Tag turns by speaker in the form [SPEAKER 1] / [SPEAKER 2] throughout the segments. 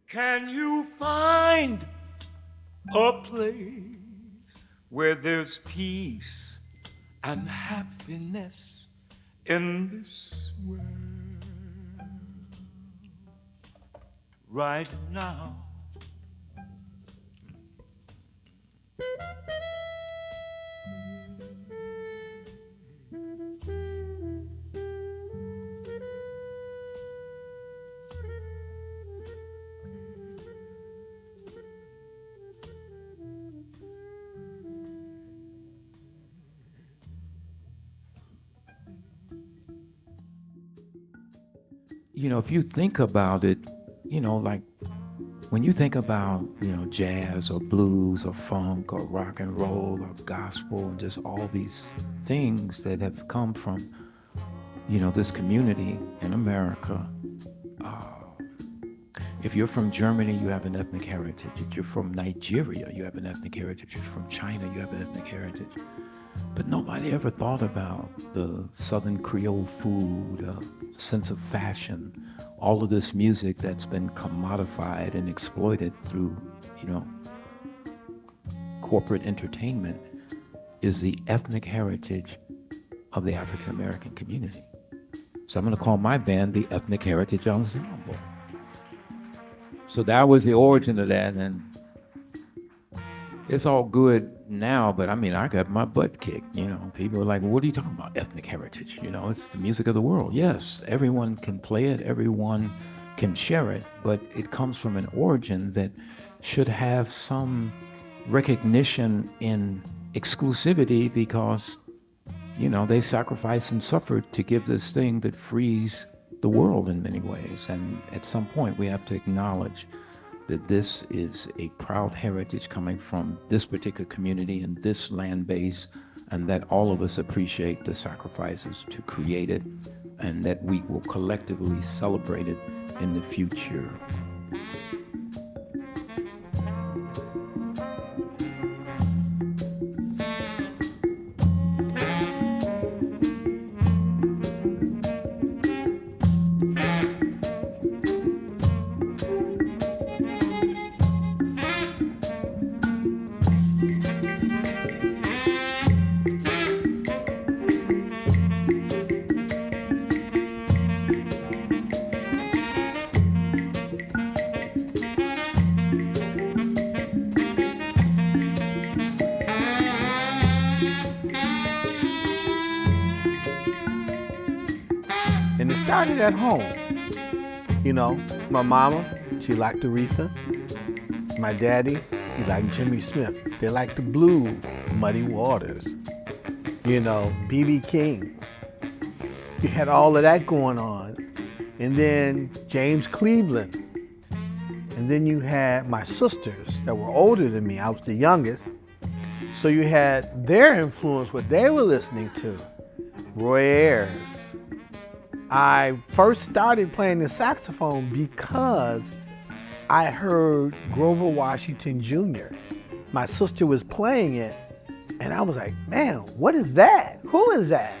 [SPEAKER 1] Can you find a place where there's peace and happiness in this world right now?
[SPEAKER 2] If you think about it, like when you think about, jazz or blues or funk or rock and roll or gospel and just all these things that have come from, this community in America. If you're from Germany, you have an ethnic heritage. If you're from Nigeria, you have an ethnic heritage. If you're from China, you have an ethnic heritage. But nobody ever thought about the Southern Creole food, sense of fashion, all of this music that's been commodified and exploited through, corporate entertainment is the ethnic heritage of the African American community. So I'm going to call my band the Ethnic Heritage Ensemble. So that was the origin of that, and it's all good now, but I got my butt kicked. People are like, what are you talking about, ethnic heritage? It's the music of the world. Yes, everyone can play it, everyone can share it, but it comes from an origin that should have some recognition in exclusivity because, they sacrificed and suffered to give this thing that frees the world in many ways. And at some point we have to acknowledge that this is a proud heritage coming from this particular community and this land base, and that all of us appreciate the sacrifices to create it, and that we will collectively celebrate it in the future.
[SPEAKER 3] And it started at home. My mama, she liked Aretha. My daddy, he liked Jimmy Smith. They liked the blues, Muddy Waters, B.B. King. You had all of that going on. And then James Cleveland. And then you had my sisters that were older than me. I was the youngest. So you had their influence, what they were listening to. Roy Ayers. I first started playing the saxophone because I heard Grover Washington Jr. My sister was playing it, and I was like, man, what is that? Who is that?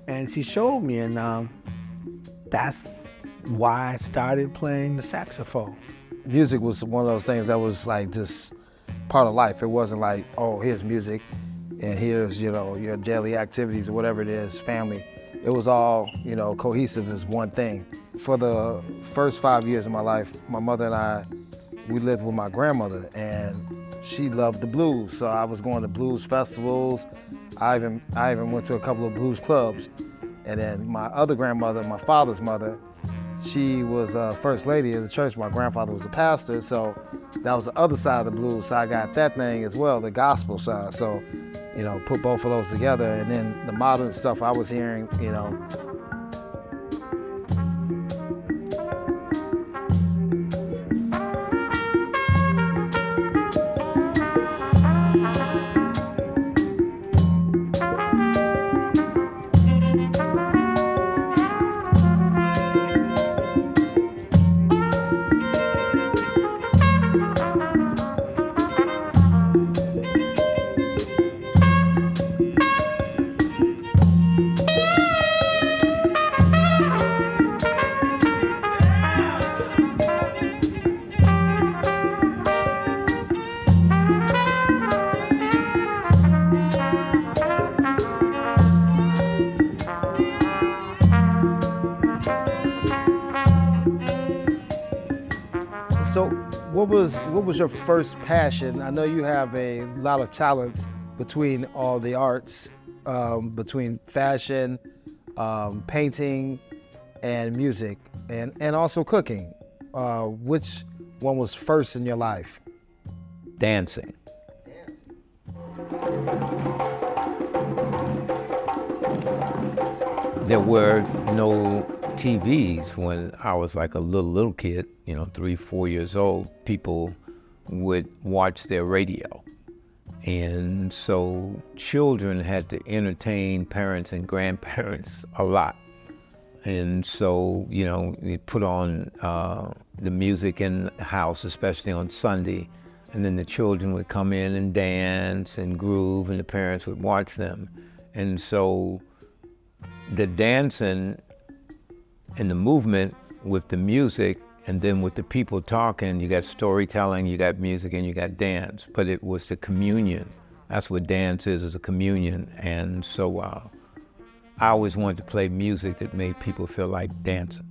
[SPEAKER 3] And she showed me, and that's why I started playing the saxophone.
[SPEAKER 4] Music was one of those things that was like just part of life. It wasn't like, oh, here's music, and here's, your daily activities or whatever it is, family. It was all, cohesive as one thing. For the first 5 years of my life, my mother and I, we lived with my grandmother, and she loved the blues. So I was going to blues festivals. I even went to a couple of blues clubs. And then my other grandmother, my father's mother, she was first lady of the church. My grandfather was a pastor, so that was the other side of the blues. So I got that thing as well, the gospel side. So, put both of those together. And then the modern stuff I was hearing, So what was your first passion? I know you have a lot of talents between all the arts, between fashion, painting, and music, and also cooking. Which one was first in your life?
[SPEAKER 2] Dancing. There were no TVs when I was like a little kid, 3, 4 years old. People would watch their radio. And so children had to entertain parents and grandparents a lot. And so, they put on the music in the house, especially on Sunday. And then the children would come in and dance and groove, and the parents would watch them. And so the dancing and the movement with the music, and then with the people talking, you got storytelling, you got music, and you got dance. But it was the communion. That's what dance is a communion. And so I always wanted to play music that made people feel like dancing.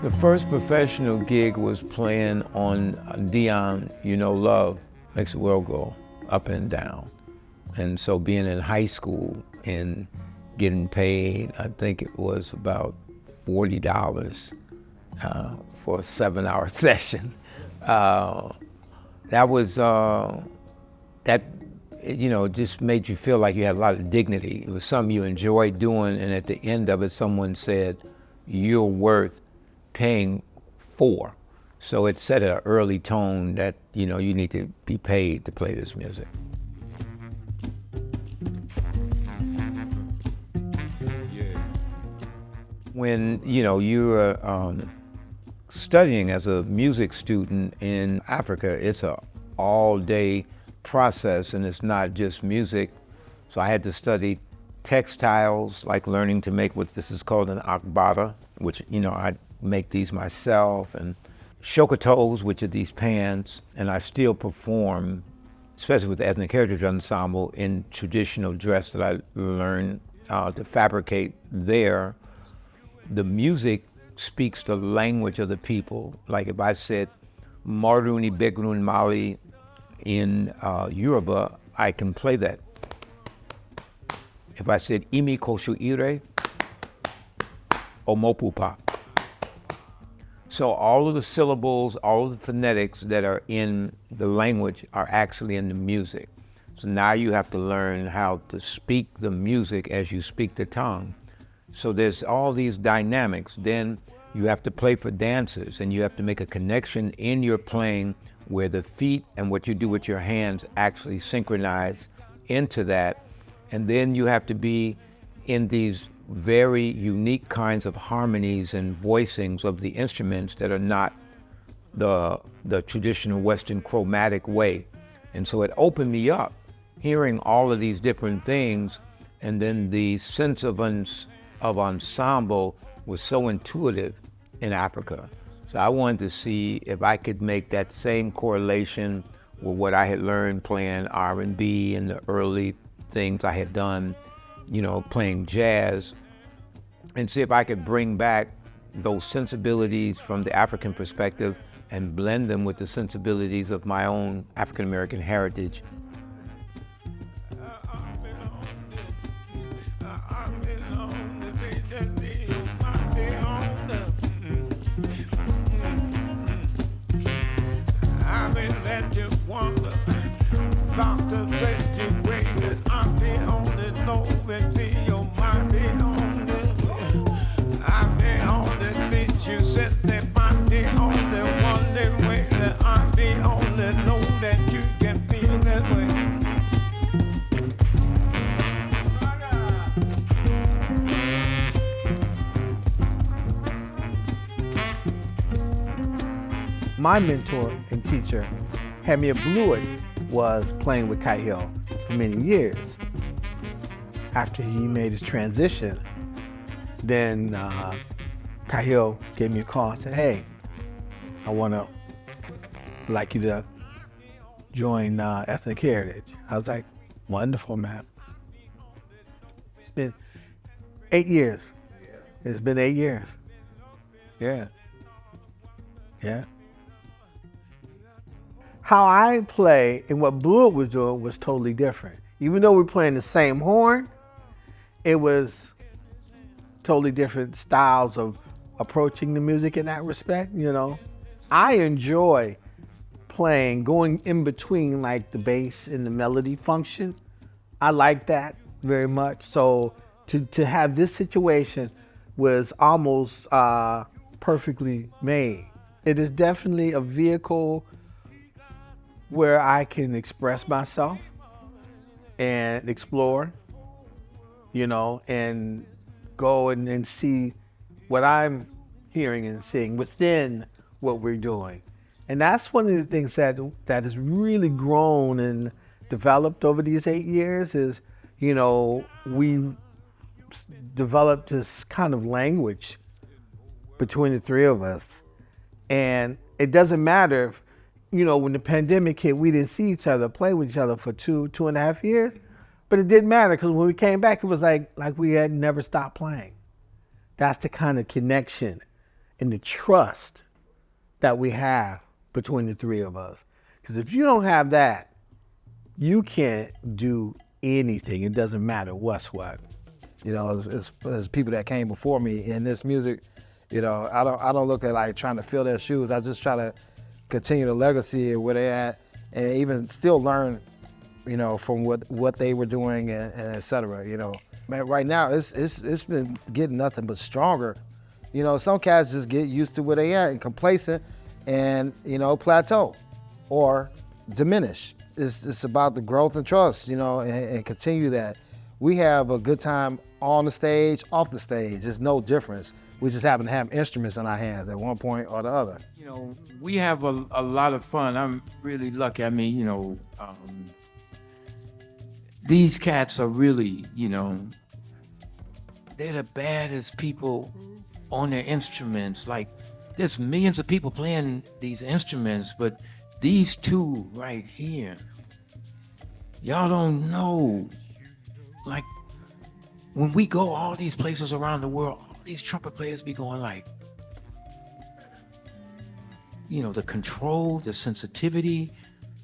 [SPEAKER 2] The first professional gig was playing on Dion, Love Makes the World Go Up and Down. And so being in high school and getting paid, I think it was about $40 for a 7-hour session. That was, just made you feel like you had a lot of dignity. It was something you enjoyed doing, and at the end of it, someone said, "You're worth paying for." So it set an early tone that, you need to be paid to play this music. When, you're studying as a music student in Africa, it's a all-day process, and it's not just music. So I had to study textiles, like learning to make what this is called an akbara, which, I make these myself, and shokotos, which are these pants, and I still perform, especially with the Ethnic Heritage Ensemble, in traditional dress that I learned to fabricate there. The music speaks the language of the people. Like if I said Maruni Begrun Mali in Yoruba, I can play that. If I said Imi Koshu Ire, Omopupa. So all of the syllables, all of the phonetics that are in the language are actually in the music. So now you have to learn how to speak the music as you speak the tongue. So there's all these dynamics. Then you have to play for dancers, and you have to make a connection in your playing where the feet and what you do with your hands actually synchronize into that. And then you have to be in these very unique kinds of harmonies and voicings of the instruments that are not the traditional Western chromatic way. And so it opened me up, hearing all of these different things, and then the sense of ensemble was so intuitive in Africa. So I wanted to see if I could make that same correlation with what I had learned playing R&B and the early things I had done, playing jazz, and see if I could bring back those sensibilities from the African perspective and blend them with the sensibilities of my own African American heritage.
[SPEAKER 1] Doctor said you waited, I'm the only know that your mind be on this. I'm the only thing you said that I'm the only one that waited. I'm the only know that you can feel that way.
[SPEAKER 3] My mentor and teacher had me a Blewett was playing with Kahil for many years. After he made his transition, then Kahil gave me a call and said, hey, I want to like you to join Ethnic Heritage. I was like, wonderful, man. It's been 8 years. It's been 8 years. Yeah. Yeah. How I play and what Blewett was doing was totally different. Even though we're playing the same horn, it was totally different styles of approaching the music in that respect, you know. I enjoy playing, going in between like the bass and the melody function. I like that very much. So to have this situation was almost perfectly made. It is definitely a vehicle where I can express myself and explore, you know, and go and see what I'm hearing and seeing within what we're doing. And that's one of the things that has really grown and developed over these 8 years is, you know, we developed this kind of language between the three of us. And it doesn't matter if, you know, when the pandemic hit, we didn't see each other, play with each other for 2.5 years. But it didn't matter because when we came back, it was like we had never stopped playing. That's the kind of connection and the trust that we have between the three of us. Because if you don't have that, you can't do anything. It doesn't matter what's what.
[SPEAKER 4] You know, as people that came before me in this music, you know, I don't look at like trying to fill their shoes. I just try to continue the legacy of where they're at and even still learn, you know, from what they were doing and et cetera, you know. Man, right now, it's been getting nothing but stronger. You know, some cats just get used to where they at and complacent and, you know, plateau or diminish. It's about the growth and trust, you know, and continue that. We have a good time on the stage, off the stage. There's no difference. We just happen to have instruments in our hands at one point or the other.
[SPEAKER 2] You know, we have a lot of fun. I'm really lucky. I mean, you know, these cats are really, you know, they're the baddest people on their instruments. Like, there's millions of people playing these instruments, but these two right here, y'all don't know. Like, when we go all these places around the world, all these trumpet players be going like, you know, the control, the sensitivity,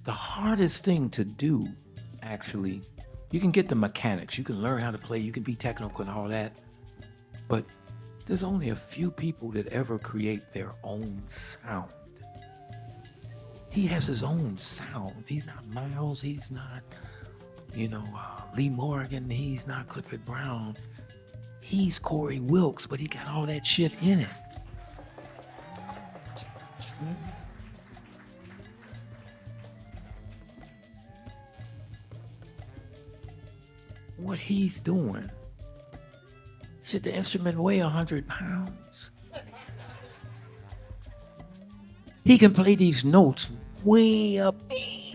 [SPEAKER 2] the hardest thing to do, actually. You can get the mechanics, you can learn how to play, you can be technical and all that, but there's only a few people that ever create their own sound. He has his own sound. He's not Miles, he's not, you know, Lee Morgan, he's not Clifford Brown. He's Corey Wilkes, but he got all that shit in it. What he's doing, should the instrument weigh 100 pounds? He can play these notes way up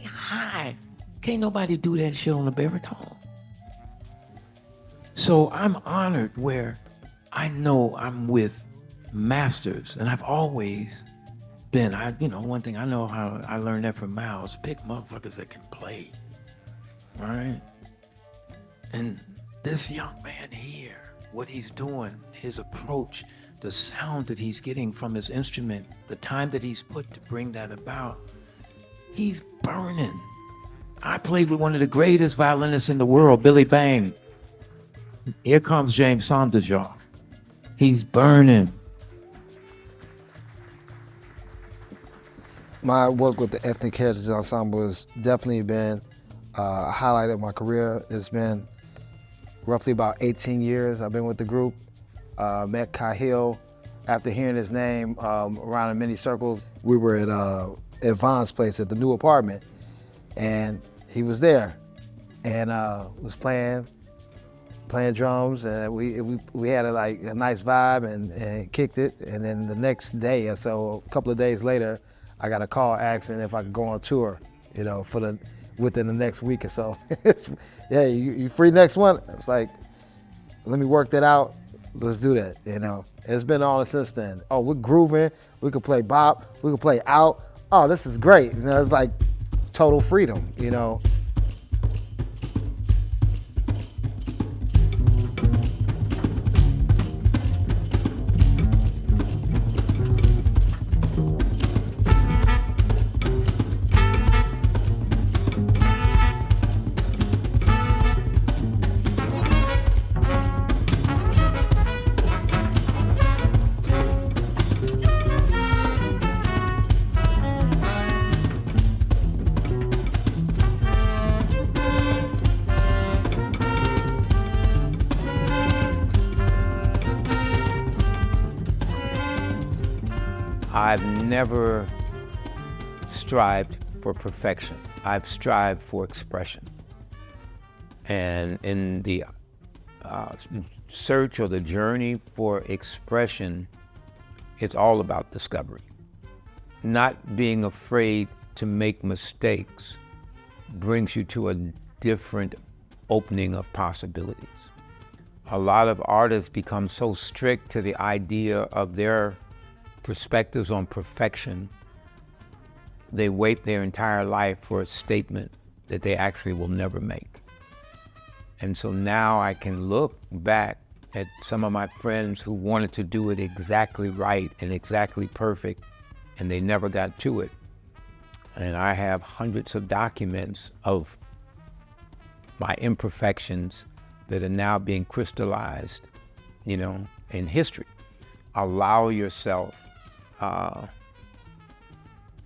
[SPEAKER 2] high. Can't nobody do that shit on a baritone. So I'm honored where I know I'm with masters, and I've always been, you know, one thing I know how I learned that from Miles, pick motherfuckers that can play, right? And this young man here, what he's doing, his approach, the sound that he's getting from his instrument, the time that he's put to bring that about, he's burning. I played with one of the greatest violinists in the world, Billy Bang. Here comes James Saunders, y'all. He's burning.
[SPEAKER 4] My work with the Ethnic Heritage Ensemble has definitely been a highlight of my career. It's been roughly about 18 years I've been with the group. Met Kahil after hearing his name around in many circles. We were at Vaughn's place at the new apartment, and he was there and was playing drums, and we had a nice vibe and kicked it. And then the next day or so, a couple of days later, I got a call asking if I could go on tour, you know, for the within the next week or so. Hey, you free next one? It's like, let me work that out. Let's do that, you know. It's been on since then. Oh, we're grooving. We could play bop. We could play out. Oh, this is great. You know, it's like total freedom, you know.
[SPEAKER 2] I've never strived for perfection. I've strived for expression. And in the search or the journey for expression, it's all about discovery. Not being afraid to make mistakes brings you to a different opening of possibilities. A lot of artists become so strict to the idea of their perspectives on perfection, they wait their entire life for a statement that they actually will never make. And so now I can look back at some of my friends who wanted to do it exactly right and exactly perfect, and they never got to it. And I have hundreds of documents of my imperfections that are now being crystallized, you know, in history. Allow yourself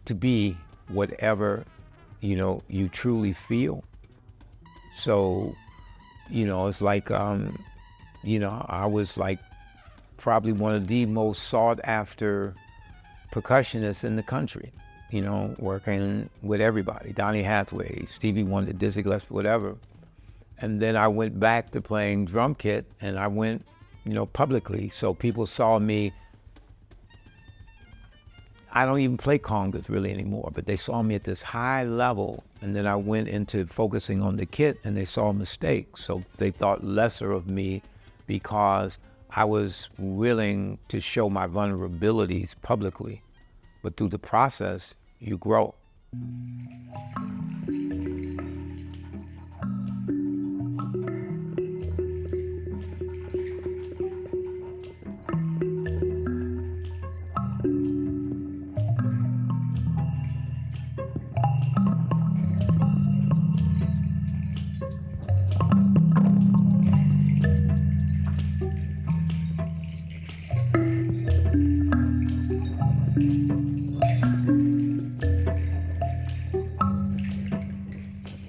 [SPEAKER 2] to be whatever, you know, you truly feel. So, you know, it's like, you know, I was like probably one of the most sought after percussionists in the country, you know, working with everybody, Donny Hathaway, Stevie Wonder, Dizzy Gillespie, whatever. And then I went back to playing drum kit, and I went, you know, publicly. So people saw me. I don't even play congas really anymore, but they saw me at this high level, and then I went into focusing on the kit, and they saw mistakes. So they thought lesser of me because I was willing to show my vulnerabilities publicly. But through the process, you grow.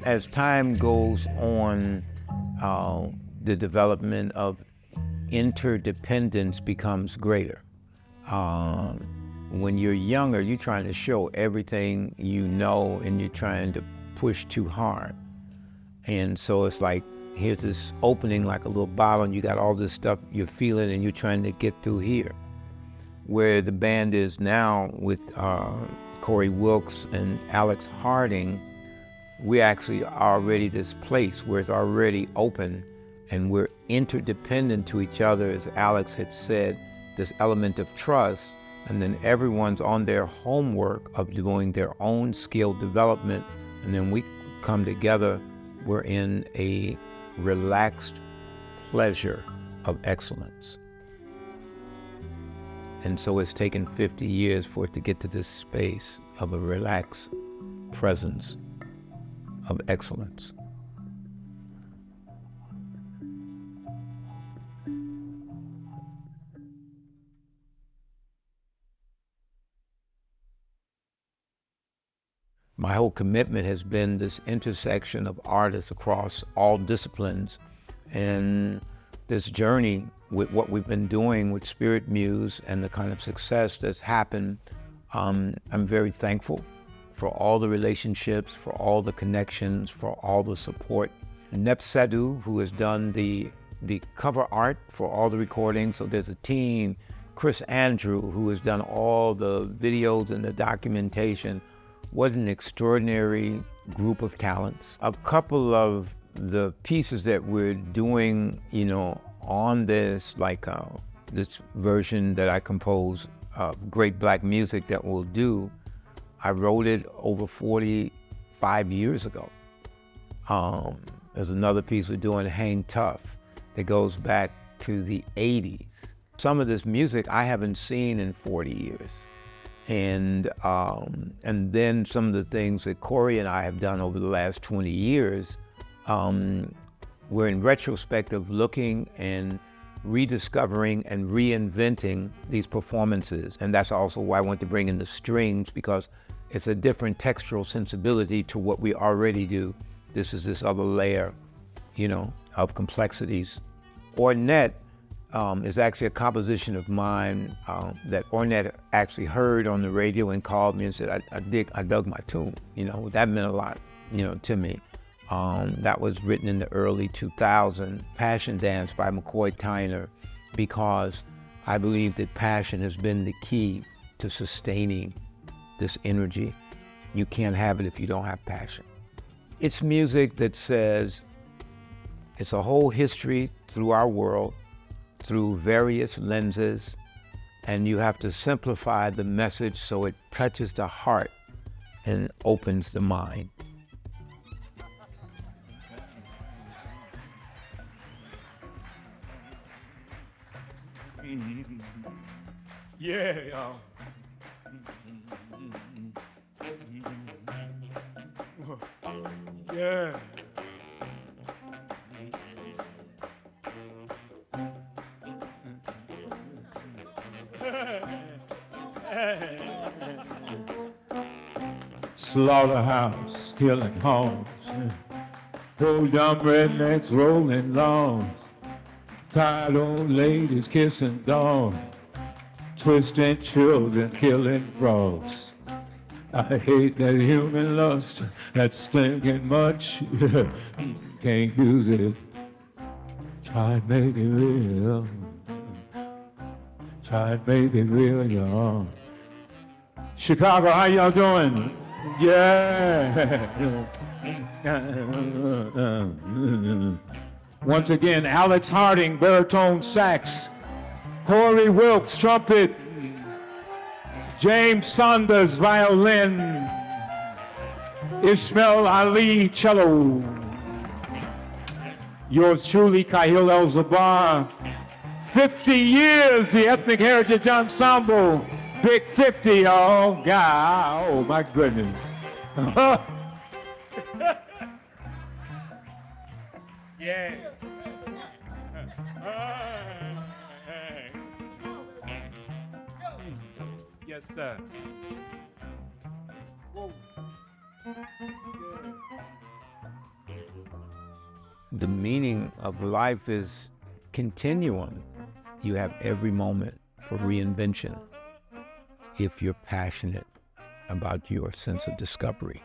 [SPEAKER 2] As time goes on, the development of interdependence becomes greater. When you're younger, you're trying to show everything you know, and you're trying to push too hard. And so it's like, here's this opening like a little bottle, and you got all this stuff you're feeling, and you're trying to get through here. Where the band is now with Corey Wilkes and Alex Harding, we actually are already this place where it's already open, and we're interdependent to each other, as Alex had said, this element of trust, and then everyone's on their homework of doing their own skill development, and then we come together, we're in a relaxed pleasure of excellence. And so it's taken 50 years for it to get to this space of a relaxed presence of excellence. My whole commitment has been this intersection of artists across all disciplines, and this journey with what we've been doing with Spirit Muse and the kind of success that's happened. I'm very thankful for all the relationships, for all the connections, for all the support. Nepsedu, who has done the cover art for all the recordings, so there's a team. Chris Andrew, who has done all the videos and the documentation. What an extraordinary group of talents. A couple of the pieces that we're doing, you know, on this, like this version that I composed, Great Black Music that we'll do, I wrote it over 45 years ago. There's another piece we're doing, Hang Tough, that goes back to the 80s. Some of this music I haven't seen in 40 years. And then some of the things that Corey and I have done over the last 20 years, we're in retrospective looking and rediscovering and reinventing these performances. And that's also why I want to bring in the strings, because it's a different textural sensibility to what we already do. This is this other layer, you know, of complexities. Ornette is actually a composition of mine that Ornette actually heard on the radio and called me and said, I dug my tune. You know, that meant a lot, you know, to me. That was written in the early 2000s, Passion Dance by McCoy Tyner, because I believe that passion has been the key to sustaining this energy. You can't have it if you don't have passion. It's music that says it's a whole history through our world, through various lenses, and you have to simplify the message so it touches the heart and opens the mind.
[SPEAKER 1] Yeah, y'all. Yeah. Slaughterhouse, killing homes, old dumb rednecks rolling lawns, tired old ladies kissing dogs, twisting children, killing frogs. I hate that human lust, that stinking much. Can't use it. Try and make it real. Try and make it real, y'all. Chicago, how y'all doing? Yeah. Once again, Alex Harding, baritone sax. Corey Wilkes, trumpet. James Saunders, violin. Ismail Ali, cello. Yours truly, Kahil El'Zabar. 50 years, the Ethnic Heritage Ensemble. Big 50, y'all. God, oh my goodness. Yeah. Yes, sir. Whoa.
[SPEAKER 2] The meaning of life is continuum. You have every moment for reinvention if you're passionate about your sense of discovery.